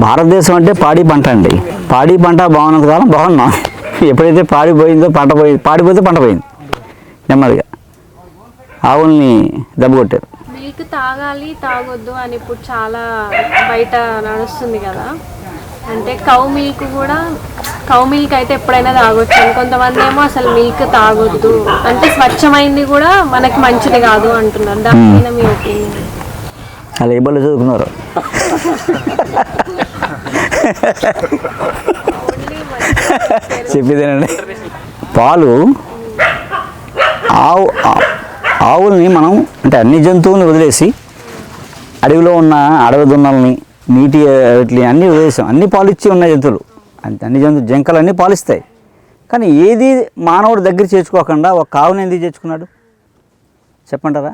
భారతదేశం అంటే పాడి పంట అండి. పాడి పంట బాగున్నంత కాలం బాగున్నాం. ఎప్పుడైతే పాడిపోయిందో పాడిపోతే పంట పోయింది. నెమ్మదిగా ఆవుల్ని దెబ్బ కొట్టారు. మిల్క్ తాగాలి తాగొద్దు అని ఇప్పుడు చాలా బయట నడుస్తుంది కదా. అంటే కౌ మిల్క్ అయితే ఎప్పుడైనా తాగొచ్చు అని, కొంతమంది ఏమో అసలు మిల్క్ తాగొద్దు అంటే స్వచ్ఛమైంది కూడా మనకి మంచిది కాదు అంటున్నారు. దానిపైన మీ ఒపీనియన్? అలా ఏ బళ్ళు చదువుకున్నారు? చెప్పేదేనండి. పాలు ఆవుల్ని మనం అంటే అన్ని జంతువుల్ని వదిలేసి అడవిలో ఉన్న అడవి దున్నల్ని నీటి వీటిని అన్నీ వదిలేసాం. అన్ని పాలు ఇచ్చి ఉన్న జంతువులు అన్ని జంకలు అన్నీ పాలిస్తాయి. కానీ ఏది మానవుడు దగ్గర చేర్చుకోకుండా ఒక ఆవుని ఎందుకు చేర్చుకున్నాడు చెప్పంటారా?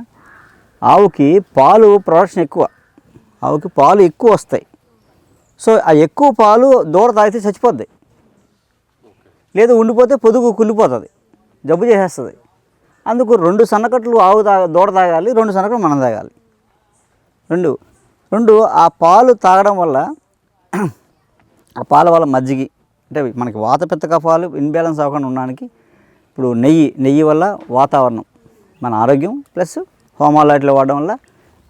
ఆవుకి పాలు ప్రొడక్షన్ ఎక్కువ, ఆవుకి పాలు ఎక్కువ వస్తాయి. సో ఆ ఎక్కువ పాలు దూడ తాగితే చచ్చిపోద్ది, లేదు ఉండిపోతే పొదుగు కుళ్ళిపోతుంది, జబ్బు చేసేస్తుంది. అందుకు 2 సన్నకట్లు దూడ తాగాలి, 2 సన్నకట్లు మనం తాగాలి. రెండు ఆ పాలు తాగడం వల్ల ఆ పాల వల్ల మజ్జిగి అంటే మనకి వాత పిత్త కఫాలు ఇన్బ్యాలెన్స్ అవ్వకుండా ఉండడానికి ఇప్పుడు నెయ్యి వల్ల వాతావరణం మన ఆరోగ్యం, ప్లస్ హోమాలు వాటిలో వాడడం వల్ల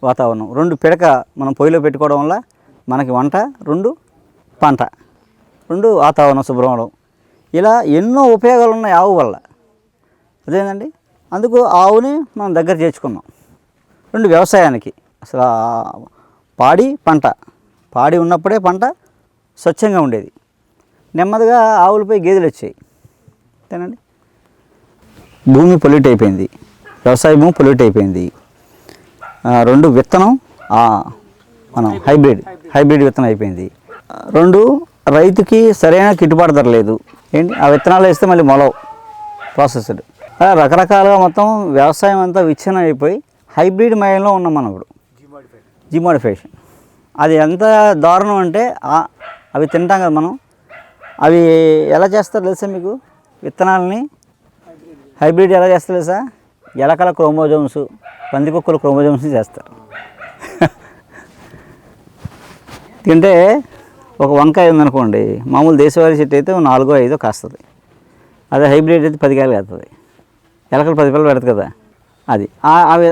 వాతావరణం, 2 పిడక మనం పొయ్యిలో పెట్టుకోవడం వల్ల మనకి వంట, 2 పంట, 2 వాతావరణం శుభ్రం అవడం, ఇలా ఎన్నో ఉపయోగాలు ఉన్నాయి ఆవు వల్ల. అదేంటండి, అందుకు ఆవుని మనం దగ్గర చేర్చుకున్నాం. 2 వ్యవసాయానికి అసలు పాడి ఉన్నప్పుడే పంట స్వచ్ఛంగా ఉండేది. నెమ్మదిగా ఆవులపై గేదెలు వచ్చాయి. అంతేనండి, భూమి పొల్యూట్ అయిపోయింది, వ్యవసాయ భూమి పొల్యూట్ అయిపోయింది. 2 విత్తనం మనం హైబ్రిడ్ విత్తనం అయిపోయింది. 2 రైతుకి సరైన గిట్టుబాటు ధర లేదు. ఏంటి ఆ విత్తనాలు వేస్తే మళ్ళీ మొలవు, ప్రాసెస్డ్, రకరకాలుగా మొత్తం వ్యవసాయం అంతా విచ్ఛిన్నం అయిపోయి హైబ్రిడ్ మయంలో ఉన్నాం మనం ఇప్పుడు. జిమోడిఫికేషన్ అది ఎంత దారుణం అంటే అవి తింటాం కదా మనం. అవి ఎలా చేస్తారు తెలుసా మీకు? విత్తనాలని హైబ్రిడ్ ఎలా చేస్తారు తెలుసా? ఎలకల క్రోమోజోమ్స్, పందికొక్కుల క్రోమోజోమ్స్ చేస్తారు. తింటే ఒక వంకాయ ఉందనుకోండి, మామూలు దేశవాళీ చెట్టు అయితే 4-5 కాస్తుంది. అదే హైబ్రిడ్ అయితే 10 కాయలు కాస్తుంది. ఎలకలు 10 పిల్లలు పెడతాయి కదా, అది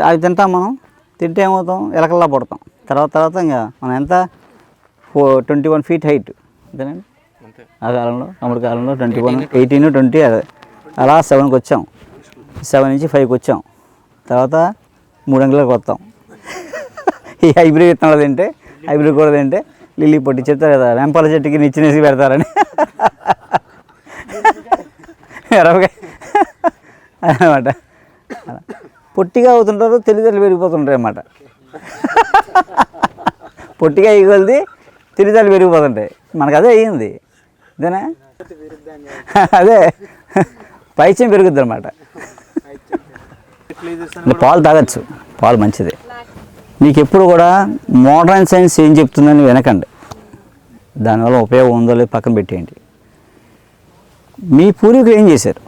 అవి తింటాం మనం. తింటే ఏమవుతాం? ఎలకల్లా పుడతాం. తర్వాత ఇంకా మనం ఎంత 21 feet హైట్, అంతేనండి. ఆ కాలంలో అమ్మడి కాలంలో 21, 18, 20 అలా 7కి వచ్చాం, 7 నుంచి 5కి వచ్చాం. తర్వాత 3 అంగుళాలకు వస్తాం. ఈ హైబ్రిడ్ విత్తనాలు తింటే, హైబ్రిడ్ కూడా తింటే లిల్లీ పొట్టి చెప్తారు కదా, వెంపాల చెట్టుకి నిచ్చినేసి పెడతారని అన్నమాట. పొట్టిగా అవుతుంటారు, తెలివితేటలు పెరిగిపోతుంటాయి అన్నమాట. పొట్టిగా ఇగొలిది తెలివితేటలు పెరిగిపోతుంటాయి. మనకు అదే అయ్యింది, అదేనా? అదే పైచ్యం పెరుగుద్ది అన్నమాట. పాలు తాగొచ్చు, పాలు మంచిదే. మీకు ఎప్పుడు కూడా మోడర్న్ సైన్స్ ఏం చెప్తుందని వినకండి, దానివల్ల ఉపయోగం ఉందో లేదో పక్కన పెట్టేయండి. మీ పూర్వీకులు ఏం చేశారు?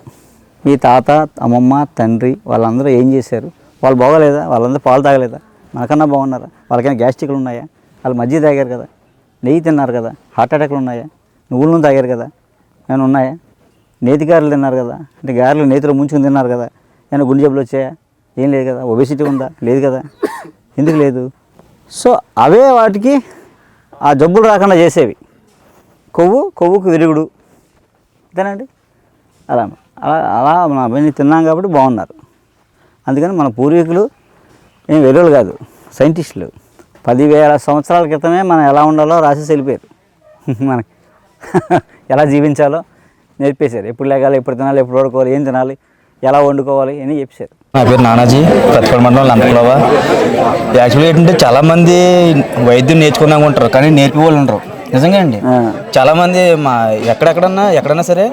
మీ తాత, అమ్మమ్మ, తండ్రి వాళ్ళందరూ ఏం చేశారు? వాళ్ళు బాగోలేదా? వాళ్ళందరూ పాలు తాగలేదా? మనకన్నా బాగున్నారా? వాళ్ళకైనా గ్యాస్ట్రిక్లు ఉన్నాయా? వాళ్ళు మజ్జిగ తాగారు కదా, నెయ్యి తిన్నారు కదా, హార్ట్ అటాక్లు ఉన్నాయా? నువ్వుల నూనె తాగారు కదా, ఏమైనా ఉన్నాయా? నేతి గారెలు తిన్నారు కదా, అంటే గారెలు నేతిలో ముంచుకుని తిన్నారు కదా, ఏమైనా గుండె జబ్బులు వచ్చాయా? ఏం లేదు కదా. ఒబేసిటీ ఉందా? లేదు కదా. ఎందుకు లేదు? సో అవే వాటికి ఆ జబ్బులు రాకుండా చేసేవి. కొవ్వుకు విరుగుడు, అంతేనండి. అలా అలా అలా మన అవన్నీ తిన్నాం కాబట్టి బాగున్నారు. అందుకని మన పూర్వీకులు ఏం వెర్రోలు కాదు, సైంటిస్టులు. 10,000 సంవత్సరాల క్రితమే మనం ఎలా ఉండాలో రాసేసి వెళ్ళిపోయారు. మనకి ఎలా జీవించాలో నేర్పేశారు. ఎప్పుడు లేగాలి, ఎప్పుడు తినాలి, ఎప్పుడు వండుకోవాలి, ఏం తినాలి, ఎలా వండుకోవాలి అని చెప్పారు. నా పేరు నానాజీ, ప్రతిపల్ మండలం లంకలవ. యాక్చువల్గా ఏంటంటే చాలామంది వైద్యం నేర్చుకున్నాక ఉంటారు, కానీ నేర్పి వాళ్ళు ఉంటారు. నిజంగా అండి, చాలామంది ఎక్కడైనా సరే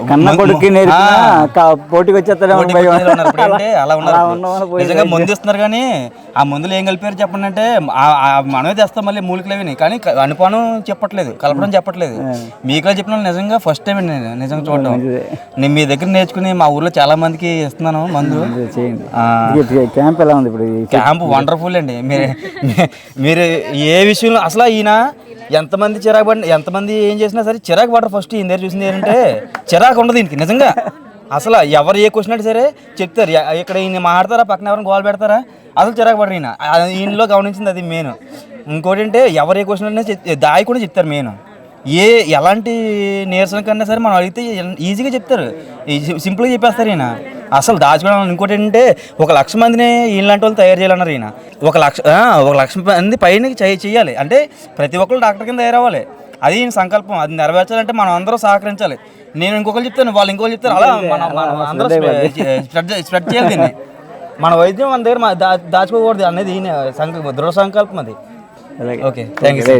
కన్న కొడుక్కి నేర్పిన పోటీకి వచ్చేస్తాడేమో భయం. అలా ఉన్నారు. నిజంగా మందు ఇస్తున్నారు కానీ ఆ మందులు ఏం కలిపారు చెప్పండి అంటే మనమే తెస్తాం మళ్ళీ మూలికలు అవి, కానీ అనుపానం చెప్పట్లేదు, కలపడం చెప్పట్లేదు. మీకులా చెప్పిన నిజంగా ఫస్ట్ టైం అండి నేను నిజంగా చూడడం. నేను మీ దగ్గర నేర్చుకుని మా ఊర్లో చాలా మందికి ఇస్తున్నాను మందు. క్యాంప్ ఎలా ఉంది ఇప్పుడు? క్యాంప్ వండర్ఫుల్ అండి. మీరు ఏ విషయంలో అసలు ఈయన ఎంతమంది చిరాకు పడి ఎంతమంది ఏం చేసినా సరే చిరాకు పడరు. ఫస్ట్ ఈయన దగ్గర చూసింది ఏంటంటే చిరాకు ఉండదు ఈయనకి నిజంగా. అసలు ఎవరు ఏ క్వశ్చన్ అంటే సరే చెప్తారు. ఇక్కడ ఈయన మాట్లాడతారా, పక్కన ఎవరైనా గోల్ పెడతారా, అసలు చిరాకు పడరు ఈయన. ఈయనలో గమనించింది అది మెయిన్. ఇంకోటి అంటే ఎవరు ఏ క్వశ్చన్ అంటే దాయి కూడా చెప్తారు మెయిన్. ఎలాంటి నీరసన కన్నా సరే మనం అడిగితే ఈజీగా చెప్తారు, సింపుల్గా చెప్పేస్తారు ఈయన. అసలు దాచుకోవడం. ఇంకోటి ఏంటంటే 1,00,000 మందిని ఇలాంటి వాళ్ళు తయారు చేయాలన్నారు ఈయన. 1,00,000 మంది పైన చేయాలి అంటే ప్రతి ఒక్కరు డాక్టర్ కింద తయారవ్వాలి. అది ఈయన సంకల్పం. అది నెరవేర్చాలంటే మనం అందరూ సహకరించాలి. నేను ఇంకొకరు చెప్తాను, వాళ్ళు ఇంకొకరు చెప్తారు, అలా మనం అందరూ స్ప్రెడ్ చేయాలి దీన్ని. మన వైద్యం మన దగ్గర దాచుకోకూడదు అనేది ఈయన దృఢ సంకల్పం అది. Okay, thank you.